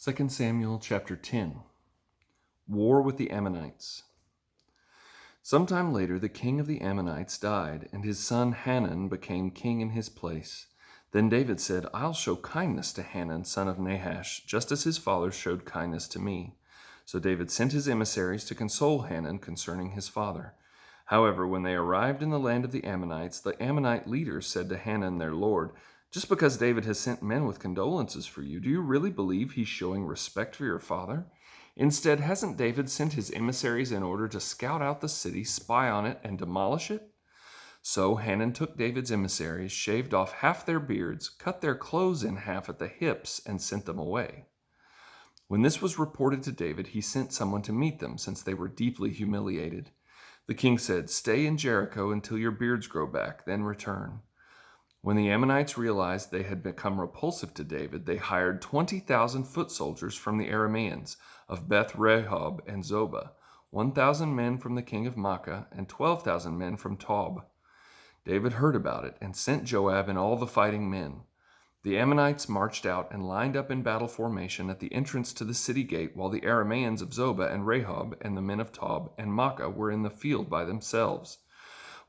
2 Samuel chapter 10. War with the Ammonites. Sometime later the king of the Ammonites died, and his son Hanun became king in his place. Then David said, "I'll show kindness to Hanun, son of Nahash, just as his father showed kindness to me." So David sent his emissaries to console Hanun concerning his father. However, when they arrived in the land of the Ammonites, the Ammonite leaders said to Hanun their lord, "Just because David has sent men with condolences for you, do you really believe he's showing respect for your father? Instead, hasn't David sent his emissaries in order to scout out the city, spy on it, and demolish it?" So Hanun took David's emissaries, shaved off half their beards, cut their clothes in half at the hips, and sent them away. When this was reported to David, he sent someone to meet them, since they were deeply humiliated. The king said, "Stay in Jericho until your beards grow back, then return." When the Ammonites realized they had become repulsive to David, they hired 20,000 foot soldiers from the Arameans of Beth Rehob and Zobah, 1,000 men from the king of Makkah, and 12,000 men from Tob. David heard about it and sent Joab and all the fighting men. The Ammonites marched out and lined up in battle formation at the entrance to the city gate, while the Arameans of Zobah and Rehob and the men of Tob and Makkah were in the field by themselves.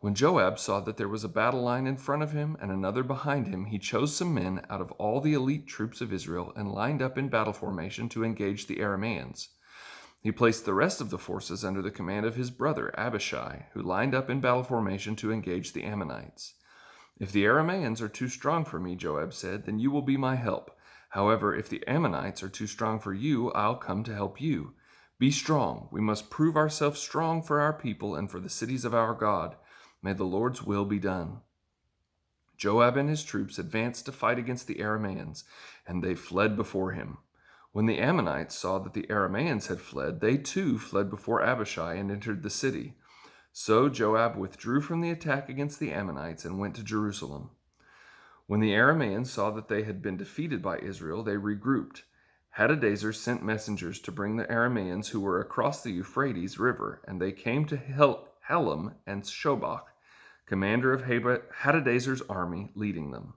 When Joab saw that there was a battle line in front of him and another behind him, he chose some men out of all the elite troops of Israel and lined up in battle formation to engage the Arameans. He placed the rest of the forces under the command of his brother Abishai, who lined up in battle formation to engage the Ammonites. "If the Arameans are too strong for me," Joab said, "then you will be my help. However, if the Ammonites are too strong for you, I'll come to help you. Be strong. We must prove ourselves strong for our people and for the cities of our God. May the Lord's will be done." Joab and his troops advanced to fight against the Arameans, and they fled before him. When the Ammonites saw that the Arameans had fled, they too fled before Abishai and entered the city. So Joab withdrew from the attack against the Ammonites and went to Jerusalem. When the Arameans saw that they had been defeated by Israel, they regrouped. Hadadezer sent messengers to bring the Arameans who were across the Euphrates River, and they came to Helam and Shobach, commander of Hadadezer's army, leading them.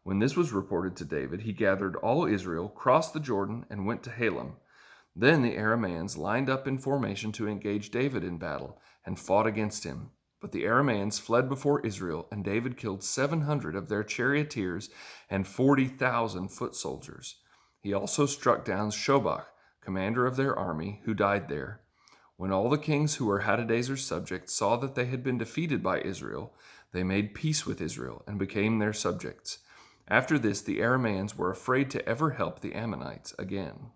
When this was reported to David, he gathered all Israel, crossed the Jordan, and went to Helam. Then the Arameans lined up in formation to engage David in battle and fought against him. But the Arameans fled before Israel, and David killed 700 of their charioteers and 40,000 foot soldiers. He also struck down Shobach, commander of their army, who died there. When all the kings who were Hadadezer's subjects saw that they had been defeated by Israel, they made peace with Israel and became their subjects. After this, the Arameans were afraid to ever help the Ammonites again.